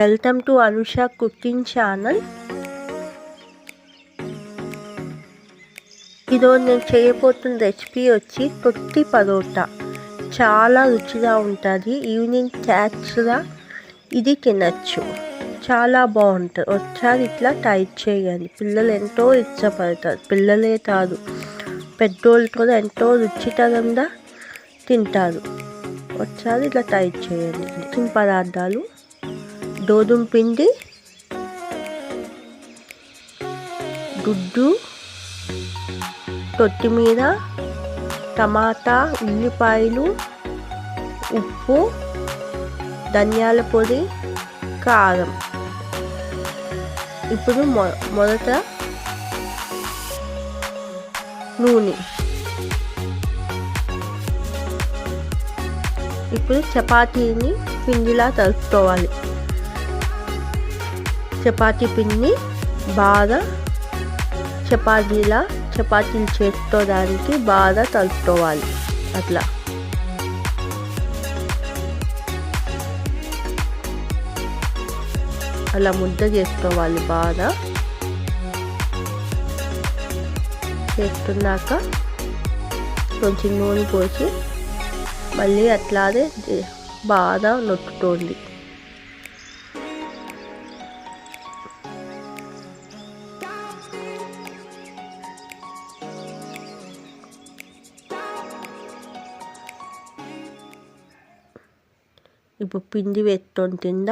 Welcome to Anusha cooking channel. ఈరోజు నేను చేయబోతున్న రెసిపీ వచ్చి తొట్టి పరోటా. చాలా రుచిగా ఉంటుంది. ఈవినింగ్ స్నాక్స్గా ఇది తినచ్చు. చాలా బాగుంటుంది. ఒకసారి ఇట్లా ట్రై చేయండి. పిల్లలు ఎంతో ఇష్టపడతారు. పిల్లలే కాదు, పెద్దోళ్ళు కూడా ఎంతో రుచికరంగా తింటారు. ఒకసారి ఇట్లా ట్రై చేయండి. పదార్థాలు: గోధుమ పిండి, గుడ్డు, కొత్తిమీర, టమాటా, ఉల్లిపాయలు, ఉప్పు, ధనియాల పొడి, కారం. ఇప్పుడు మొదట నూనె. ఇప్పుడు చపాతీని పిండిలా కలుపుకోవాలి. చపాతీ పిండిని బాగా చపాతీలు చేసుకోవడానికి బాగా కలుపుకోవాలి. అలా ముద్ద చేసుకోవాలి. బాగా చేసుకున్నాక కొంచెం నూనె పోసి మళ్ళీ అట్లానే బాగా నొక్కుతోంది. ఇప్పుడు పిండి వేసుకొని కింద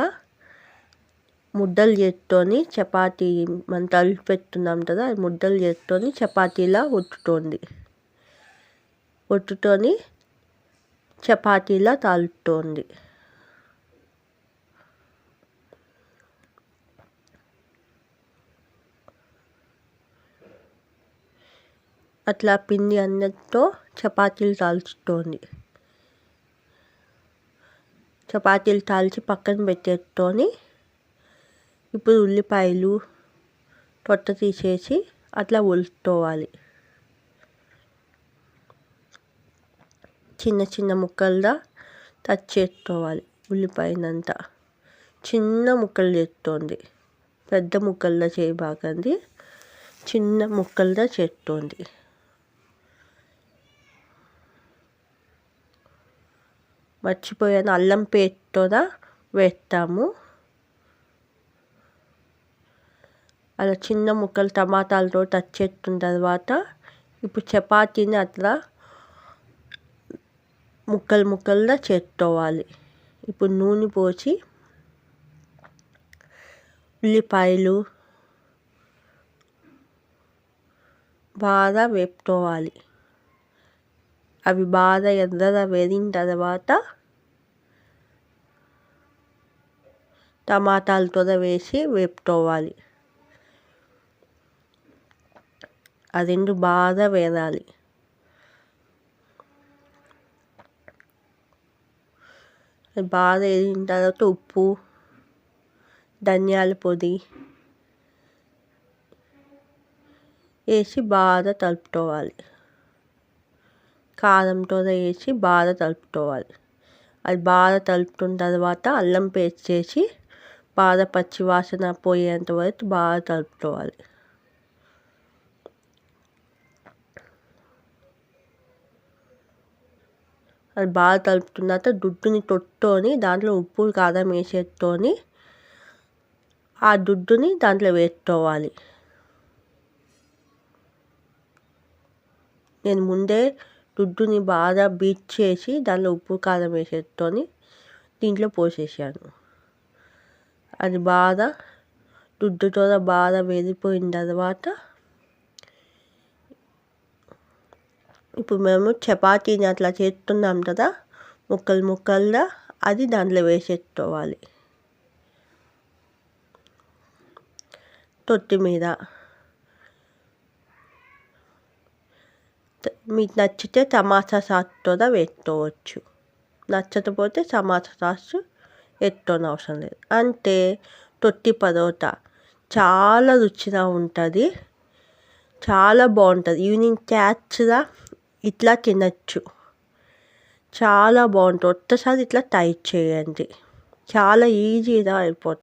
ముద్దలు చేసుకొని చపాతీ మనం తలిపి పెట్టున్నాం కదా, ముద్దలు చేసుకొని చపాతీలా ఒత్తుతోని చపాతీలా తాలుతోంది. అట్లా పిండి అన్నిటితో చపాతీలు తాల్చుతోంది. చపాతీలు తాల్చి పక్కన పెట్టేసుకొని ఇప్పుడు ఉల్లిపాయలు పొట్ట తీసేసి అట్లా ఒలుచుకోవాలి. చిన్న చిన్న ముక్కలుగా కట్ చేసుకోవాలి. ఉల్లిపాయనంతా చిన్న ముక్కలు చేస్తోంది. పెద్ద ముక్కలుగా చేయబాకండి, చిన్న ముక్కలుగా చేస్తోంది. మర్చిపోయాను, అల్లం పేస్ట్ కూడా వేస్తాము. అలా చిన్న ముక్కలు టమాటాలతో టచ్ చేసుకున్న తర్వాత ఇప్పుడు చపాతీని అట్లా ముక్కలుగా చేసుకోవాలి. ఇప్పుడు నూనె పోసి ఉల్లిపాయలు బాగా వేపుకోవాలి. అవి బాగా ఎర్రగా వేగిన తర్వాత టమాటాలు కూడా వేసి వేపుకోవాలి. ఆ రెండు బాగా వేగాలి. బాగా వేగిన తర్వాత ఉప్పు, ధనియాల పొడి వేసి బాగా కలుపుకోవాలి. కారంతో వేసి బాగా కలుపుకోవాలి. అది బాగా కలుపుకున్న తర్వాత అల్లం పేస్ట్ చేసి బాగా పచ్చి వాసన పోయేంత వరకు బాగా కలుపుకోవాలి. అది బాగా కలుపుకున్నాక గుడ్డుని తొట్టుకొని దాంట్లో ఉప్పు కారం వేసేసుకొని ఆ గుడ్డుని దాంట్లో వేసుకోవాలి. నేను ముందే గుడ్డుని బాగా బీట్ చేసి దాంట్లో ఉప్పు కారం వేసేసుకొని దీంట్లో పోసేసాను. అది బాగా గుడ్డుతో బాగా వేగిపోయిన తర్వాత ఇప్పుడు మేము చపాతీని అట్లా చేస్తున్నాం కదా, ముక్కలుగా అది దాంట్లో వేసేసుకోవాలి. కొత్తిమీర మీకు నచ్చితే టమాటా సాస్ కూడా వేసుకోవచ్చు. నచ్చకపోతే టమాటా సాస్ వేసుకోనవసరం లేదు. అంటే తొట్టి పరోటా చాలా రుచిగా ఉంటుంది. చాలా బాగుంటుంది. ఈవినింగ్ స్నాక్స్గా ఇట్లా తినచ్చు. చాలా బాగుంటుంది. ఒక్కసారి ఇట్లా ట్రై చేయండి. చాలా ఈజీగా అయిపోతుంది.